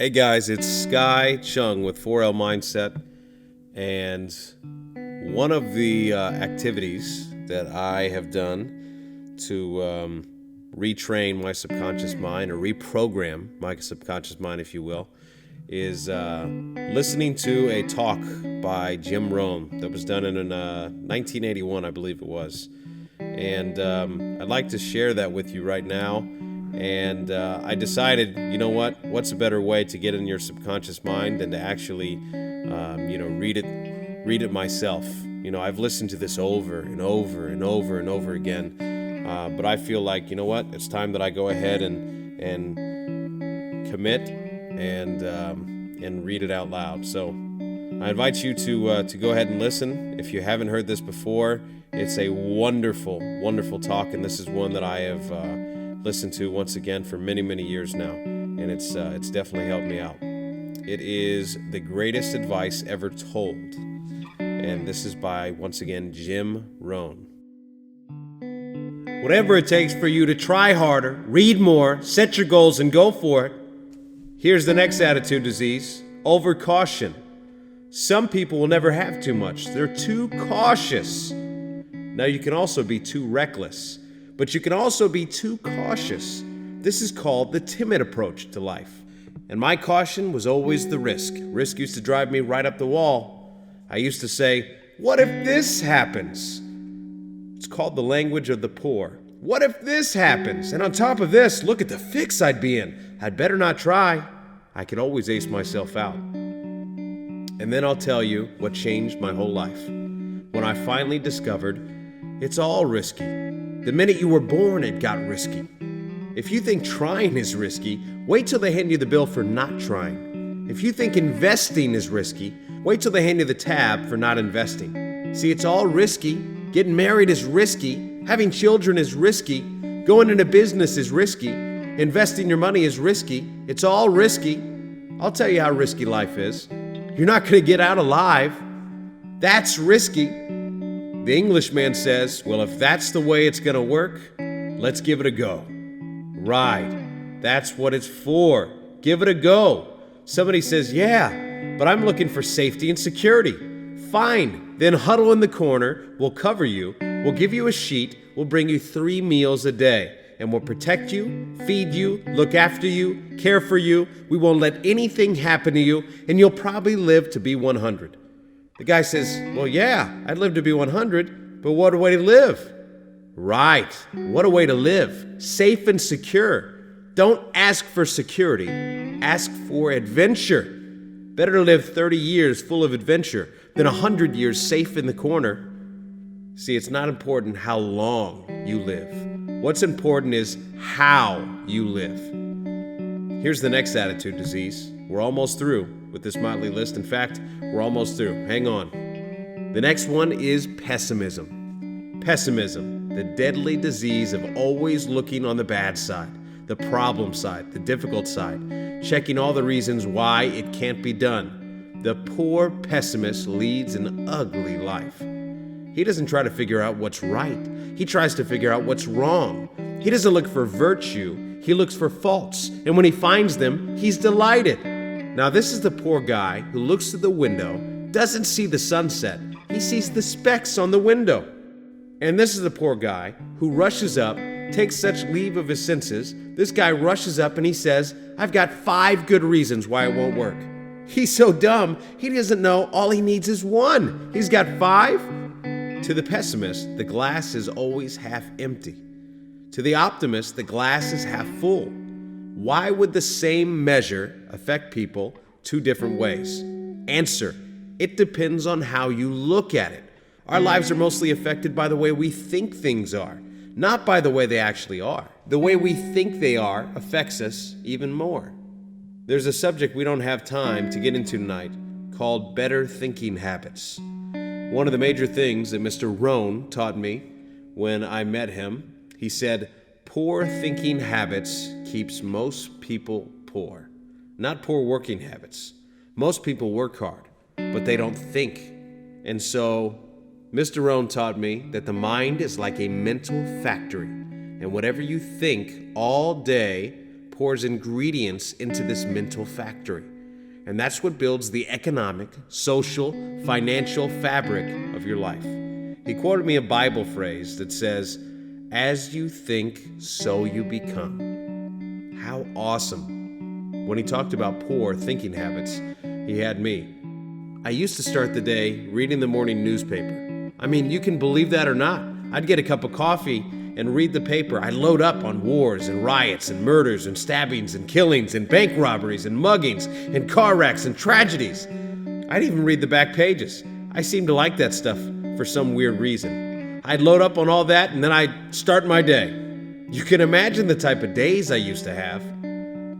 Hey guys, it's CHUNG with 4L Mindset, and one of the activities that I have done to retrain my subconscious mind, or reprogram my subconscious mind, if you will, is listening to a talk by Jim Rohn that was done in 1981, I believe it was. And I'd like to share that with you right now. And I decided, you know what? What's a better way to get in your subconscious mind than to actually, read it myself. I've listened to this over and over and over and over again. But I feel like, you know what? It's time that I go ahead and commit and read it out loud. So I invite you to go ahead and listen. If you haven't heard this before, it's a wonderful, wonderful talk, and this is one that I have listened to once again for many, many years now, and it's definitely helped me out. It is the greatest advice ever told, and this is by, once again, Jim Rohn. Whatever it takes for you to try harder, read more, set your goals, and go for it. Here's the next attitude disease: overcaution. Some people will never have too much. They're too cautious. Now, you can also be too reckless, but you can also be too cautious. This is called the timid approach to life. And my caution was always the risk. Risk used to drive me right up the wall. I used to say, what if this happens? It's called the language of the poor. What if this happens? And on top of this, look at the fix I'd be in. I'd better not try. I could always ace myself out. And then I'll tell you what changed my whole life. When I finally discovered it's all risky. The minute you were born, it got risky. If you think trying is risky, wait till they hand you the bill for not trying. If you think investing is risky, wait till they hand you the tab for not investing. See, it's all risky. Getting married is risky. Having children is risky. Going into business is risky. Investing your money is risky. It's all risky. I'll tell you how risky life is. You're not going to get out alive. That's risky. The Englishman says, well, if that's the way it's going to work, let's give it a go. Right. That's what it's for. Give it a go. Somebody says, yeah, but I'm looking for safety and security. Fine. Then huddle in the corner. We'll cover you. We'll give you a sheet. We'll bring you 3 meals a day. And we'll protect you, feed you, look after you, care for you. We won't let anything happen to you, and you'll probably live to be 100. The guy says, well, yeah, I'd live to be 100, but what a way to live. Right, what a way to live. Safe and secure. Don't ask for security. Ask for adventure. Better to live 30 years full of adventure than 100 years safe in the corner. See, it's not important how long you live. What's important is how you live. Here's the next attitude disease. We're almost through with this motley list. In fact, we're almost through. Hang on. The next one is pessimism. Pessimism, the deadly disease of always looking on the bad side, the problem side, the difficult side, checking all the reasons why it can't be done. The poor pessimist leads an ugly life. He doesn't try to figure out what's right. He tries to figure out what's wrong. He doesn't look for virtue. He looks for faults. And when he finds them, he's delighted. Now, this is the poor guy who looks through the window, doesn't see the sunset. He sees the specks on the window. And this is the poor guy who rushes up, takes such leave of his senses. This guy rushes up and he says, I've got 5 good reasons why it won't work. He's so dumb, he doesn't know all he needs is 1. He's got 5. To the pessimist, the glass is always half empty. To the optimist, the glass is half full. Why would the same measure affect people 2 different ways? Answer: it depends on how you look at it. Our lives are mostly affected by the way we think things are, not by the way they actually are. The way we think they are affects us even more. There's a subject we don't have time to get into tonight called better thinking habits. One of the major things that Mr. Rohn taught me when I met him, he said, poor thinking habits keeps most people poor. Not poor working habits. Most people work hard, but they don't think. And so Mr. Rohn taught me that the mind is like a mental factory, and whatever you think all day pours ingredients into this mental factory. And that's what builds the economic, social, financial fabric of your life. He quoted me a Bible phrase that says, "As you think, so you become." How awesome. When he talked about poor thinking habits, he had me. I used to start the day reading the morning newspaper. I mean, you can believe that or not. I'd get a cup of coffee and read the paper. I'd load up on wars and riots and murders and stabbings and killings and bank robberies and muggings and car wrecks and tragedies. I'd even read the back pages. I seemed to like that stuff for some weird reason. I'd load up on all that and then I'd start my day. You can imagine the type of days I used to have.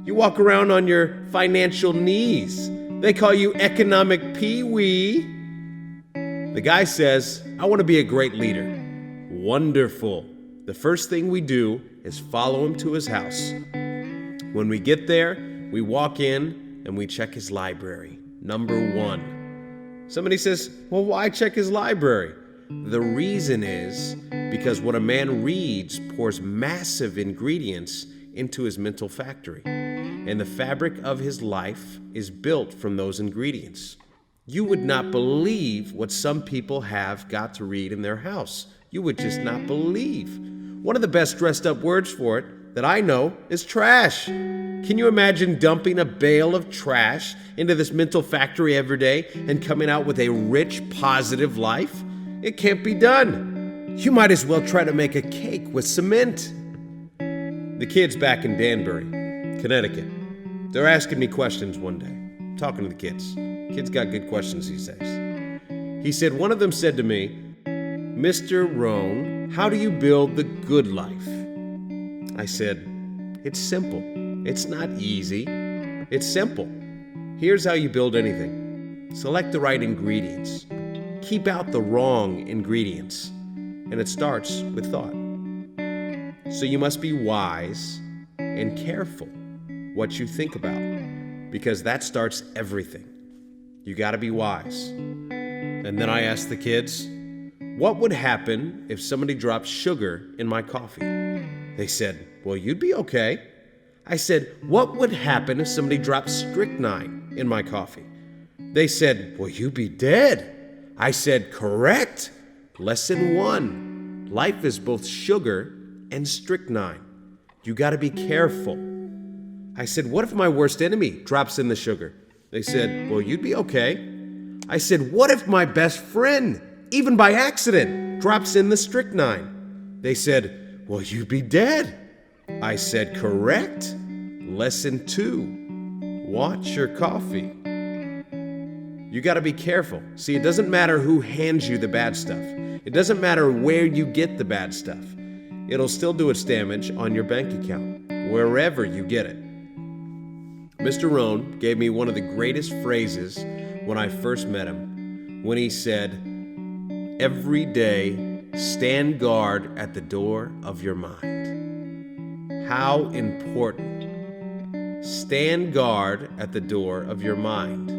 You walk around on your financial knees. They call you economic pee-wee. The guy says, "I want to be a great leader." Wonderful. The first thing we do is follow him to his house. When we get there, we walk in and we check his library. Number 1. Somebody says, "Well, why check his library?" The reason is because what a man reads pours massive ingredients into his mental factory. And the fabric of his life is built from those ingredients. You would not believe what some people have got to read in their house. You would just not believe. One of the best dressed up words for it that I know is trash. Can you imagine dumping a bale of trash into this mental factory every day and coming out with a rich, positive life? It can't be done. You might as well try to make a cake with cement. The kids back in Danbury, Connecticut, they're asking me questions one day. I'm talking to the kids. Kids got good questions these days. He said, one of them said to me, "Mr. Rohn, how do you build the good life?" I said, "It's simple. It's not easy. It's simple. Here's how you build anything. Select the right ingredients. Keep out the wrong ingredients. And it starts with thought. So you must be wise and careful what you think about, because that starts everything. You got to be wise." And then I asked the kids, "What would happen if somebody dropped sugar in my coffee?" They said, "Well, you'd be okay." I said, "What would happen if somebody dropped strychnine in my coffee?" They said, "Well, you'd be dead." I said, "Correct. Lesson 1. Life is both sugar and strychnine. You got to be careful." I said, "What if my worst enemy drops in the sugar?" They said, "Well, you'd be okay." I said, "What if my best friend, even by accident, drops in the strychnine?" They said, "Well, you'd be dead." I said, "Correct. Lesson 2. Watch your coffee." You got to be careful. See, it doesn't matter who hands you the bad stuff. It doesn't matter where you get the bad stuff. It'll still do its damage on your bank account, wherever you get it. Mr. Rohn gave me one of the greatest phrases when I first met him, when he said, "Every day, stand guard at the door of your mind." How important. Stand guard at the door of your mind.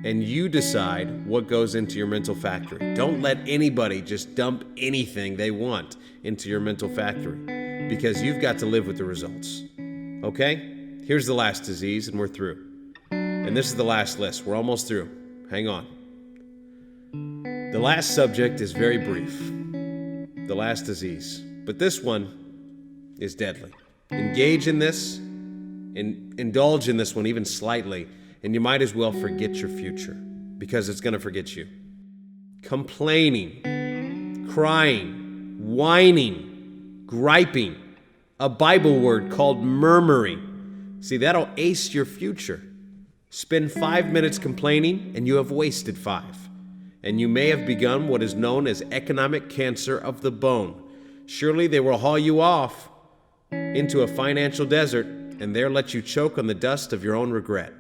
And you decide what goes into your mental factory. Don't let anybody just dump anything they want into your mental factory, because you've got to live with the results. Okay? Here's the last disease, and we're through. And this is the last list. We're almost through. Hang on. The last subject is very brief. The last disease. But this one is deadly. Engage in this, and indulge in this one even slightly, and you might as well forget your future, because it's going to forget you. Complaining, crying, whining, griping, a Bible word called murmuring. See, that'll ace your future. Spend 5 minutes complaining, and you have wasted 5. And you may have begun what is known as economic cancer of the bone. Surely they will haul you off into a financial desert, and there let you choke on the dust of your own regret.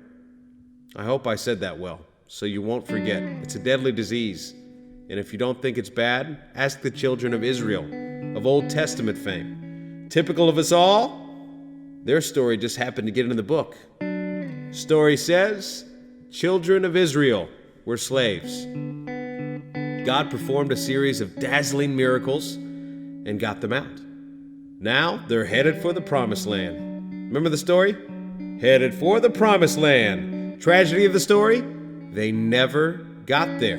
I hope I said that well, so you won't forget. It's a deadly disease. And if you don't think it's bad, ask the children of Israel, of Old Testament fame. Typical of us all, their story just happened to get into the book. Story says, children of Israel were slaves. God performed a series of dazzling miracles and got them out. Now they're headed for the promised land. Remember the story? Headed for the promised land. Tragedy of the story? They never got there.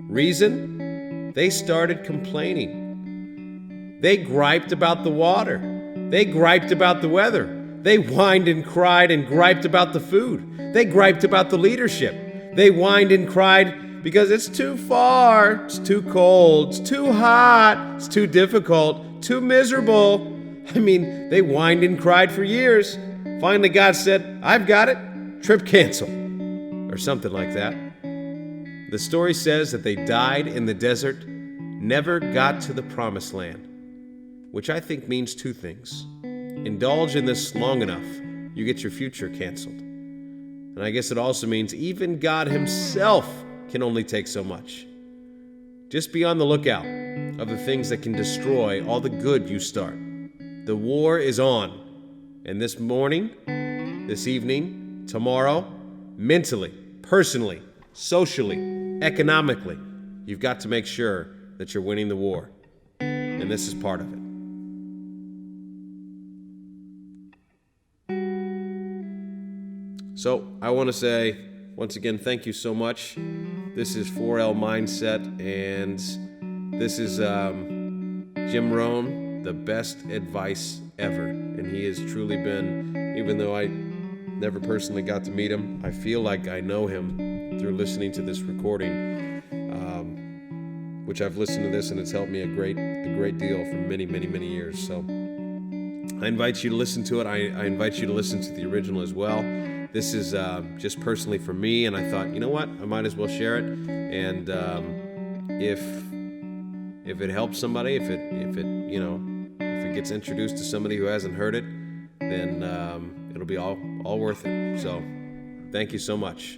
Reason? They started complaining. They griped about the water. They griped about the weather. They whined and cried and griped about the food. They griped about the leadership. They whined and cried because it's too far, it's too cold, it's too hot, it's too difficult, too miserable. I mean, they whined and cried for years. Finally, God said, I've got it. Trip cancel. Or something like that. The story says that they died in the desert, never got to the promised land, which I think means two things. Indulge in this long enough, you get your future canceled. And I guess it also means even God himself can only take so much. Just be on the lookout of the things that can destroy all the good you start. The war is on. And this morning, this evening, tomorrow, mentally, personally, socially, economically, you've got to make sure that you're winning the war. And this is part of it. So I want to say, once again, thank you so much. This is 4L Mindset, and this is Jim Rohn, the best advice ever. And he has truly been, even though I never personally got to meet him, I feel like I know him through listening to this recording, which I've listened to this, and it's helped me a great deal for many, many, many years. So I invite you to listen to it. I invite you to listen to the original as well. This is just personally for me, and I thought, you know what, I might as well share it. And if it helps somebody, if it gets introduced to somebody who hasn't heard it, then it'll be all worth it. So, thank you so much.